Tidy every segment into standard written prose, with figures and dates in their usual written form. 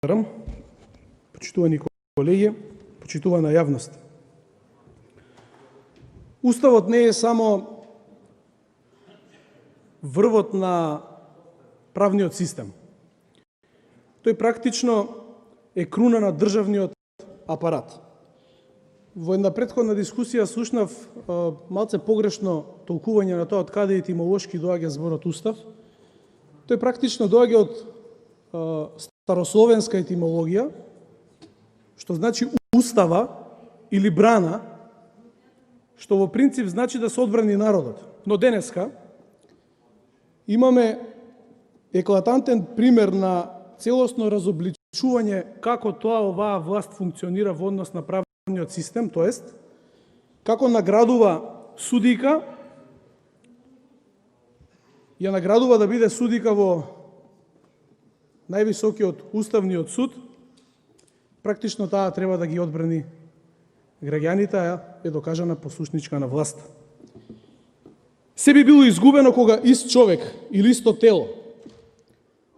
Почитувани колеги, почитувана јавност. Уставот не е само врвот на правниот систем. Тој практично е круна на државниот апарат. Во една претходна дискусија слушнав малце погрешно толкување на тоа од каде етимолошки доаѓа зборот устав. Тој практично доаѓа од старословенска етимологија, што значи устава или брана, што во принцип значи да се одбрани народот. Но денеска имаме еклатантен пример на целосно разобличување како тоа оваа власт функционира во однос на правниот систем, тоест како наградува судика, ја наградува да биде судика во највисокиот уставниот суд. Практично таа треба да ги одбрани граѓаните, а е докажана послушничка на власт. Се би било изгубено кога ист човек или исто тело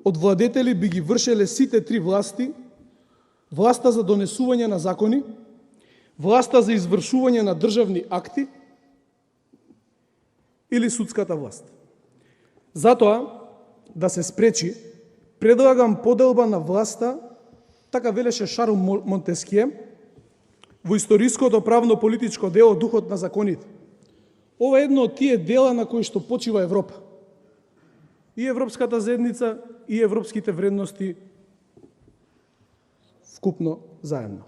од владетели би ги вршеле сите три власти: власта за донесување на закони, власта за извршување на државни акти или судската власт. Затоа, да се спречи, предлагам поделба на власта, така велеше Шарл Монтескје во историското правно-политичко дело Духот на законите. Ова е едно од тие дела на кои што почива Европа. И Европската заедница, и европските вредности вкупно заедно.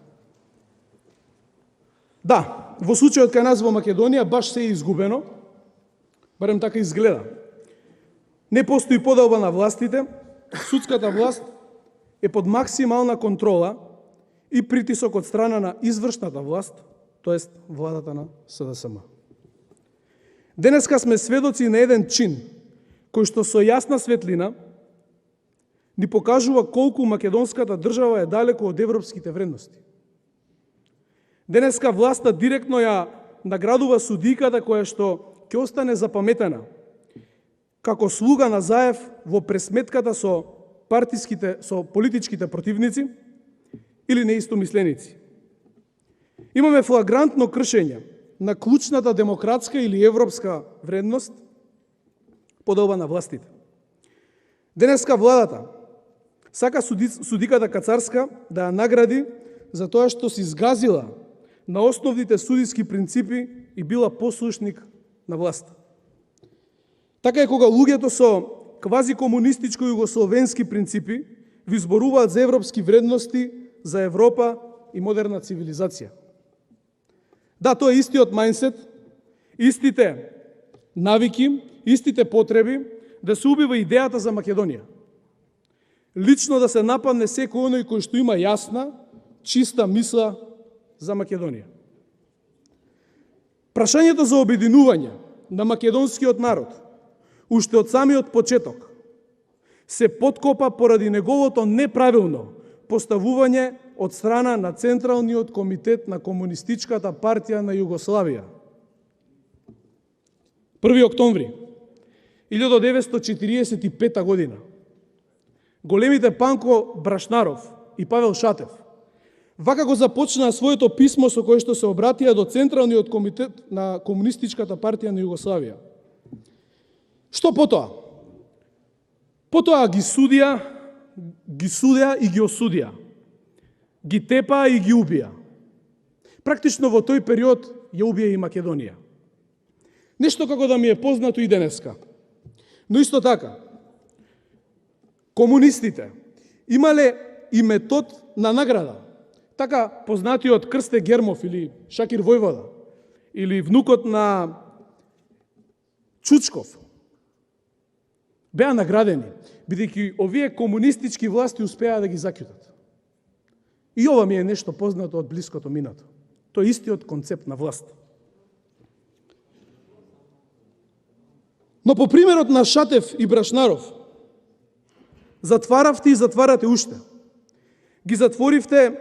Да, во случајот кај нас во Македонија баш се е изгубено, барем така изгледа. Не постои поделба на властите, судската власт е под максимална контрола и притисок од страна на извршната власт, тоест владата на СДСМ. Денеска сме сведоци на еден чин кој што со јасна светлина ни покажува колку македонската држава е далеко од европските вредности. Денеска власта директно ја наградува судиката која што ќе остане запаметена како слуга на Заев во пресметката со политичките противници или неистомисленици. Имаме флагрантно кршење на клучната демократска или европска вредност, поделба на властите. Денеска владата сака судиката Кацарска да ја награди за тоа што си згазила на основните судиски принципи и била послушник на власта. Така е кога луѓето со квазикомунистичко-југословенски принципи ви зборуваат за европски вредности, за Европа и модерна цивилизација. Да, тоа е истиот мајндсет, истите навики, истите потреби да се убива идејата за Македонија. Лично да се нападне секој оној кој што има јасна, чиста мисла за Македонија. Прашањето за обединување на македонскиот народ уште од самиот почеток се подкопа поради неговото неправилно поставување од страна на Централниот комитет на Комунистичката партија на Југославија. 1. октомври 1945 година големите Панко Брашнаров и Павел Шатев вака го започнаа своето писмо со кое што се обратија до Централниот комитет на Комунистичката партија на Југославија. Што потоа? Потоа ги судија и ги осудија. Ги тепаа и ги убија. Практично во тој период ја убија и Македонија. Нешто како да ми е познато и денеска. Но исто така, комунистите имале и метод на награда. Така познатиот Крсте Гермов или Шакир Војвода или внукот на Чучков беа наградени, бидејќи овие комунистички власти успеа да ги заќутат. И ова ми е нешто познато од блиското минато. Тој е истиот концепт на власт. Но по примерот на Шатев и Брашнаров, затваравте и затварате уште. Ги затворивте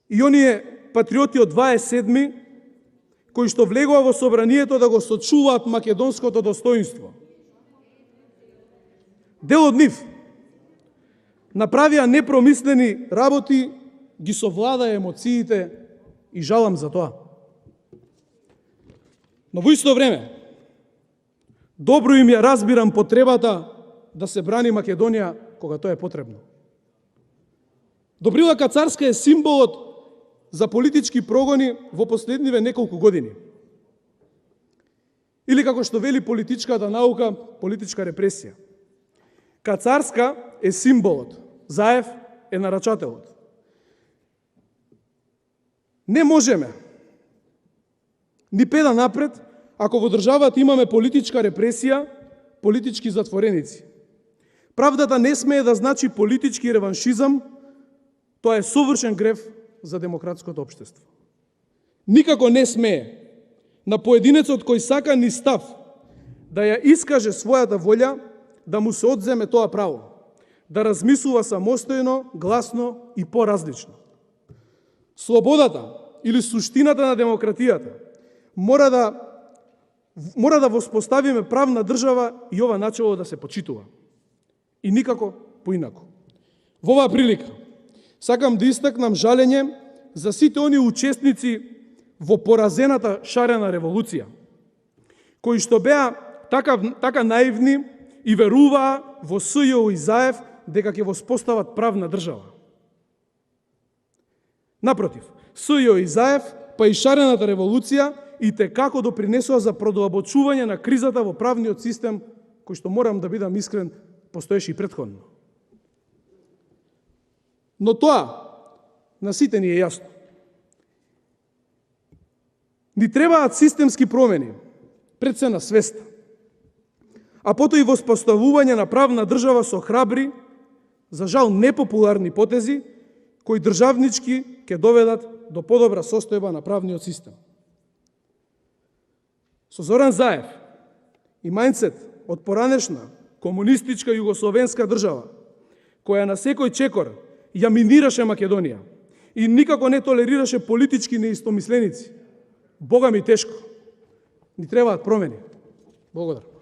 и оние патриоти од 27 кои што влегува во собранието да го сочуваат македонското достоинство. Дел од нив направија непромислени работи, ги совлада емоциите и жалам за тоа. Но во исто време, добро им ја разбирам потребата да се брани Македонија кога тоа е потребно. Добрила Кацарска е символот за политички прогони во последниве неколку години. Или како што вели политичката наука, политичка репресија. Кацарска е символот, Заев е нарачателот. Не можеме ни педа напред ако во државата имаме политичка репресија, политички затвореници. Правдата не смее да значи политички реваншизам, тоа е совршен грев за демократското општество. Никако не смее на поединецот кој сака ни став да ја искаже својата волја, да му се одземе тоа право, да размислува самостојно, гласно и поразлично. Слободата или суштината на демократијата мора да воспоставиме правна држава и ова начело да се почитува. И никако поинако. Во оваа прилика сакам да истакнам жалење за сите они учесници во поразената шарена револуција, кои што беа така наивни и веруваа во СЈО и Заев дека ќе воспостават правна држава. Напротив, СЈО и Заев, па и шарената револуција и те како допринесува за продлабочување на кризата во правниот систем, кој што, морам да бидам искрен, постоеше и претходно. Но тоа на сите ни е јасно. Ни требаат системски промени, пред се на свеста, а потоа и воспоставување на правна држава со храбри, за жал непопуларни потези, кои државнички ќе доведат до подобра состојба на правниот систем. Со Зоран Заев и мајндсет од поранешна комунистичка југословенска држава, која на секој чекор ја минираше Македонија и никако не толерираше политички неистомисленици, Бога ми тешко. Ни требаат промени. Благодарам.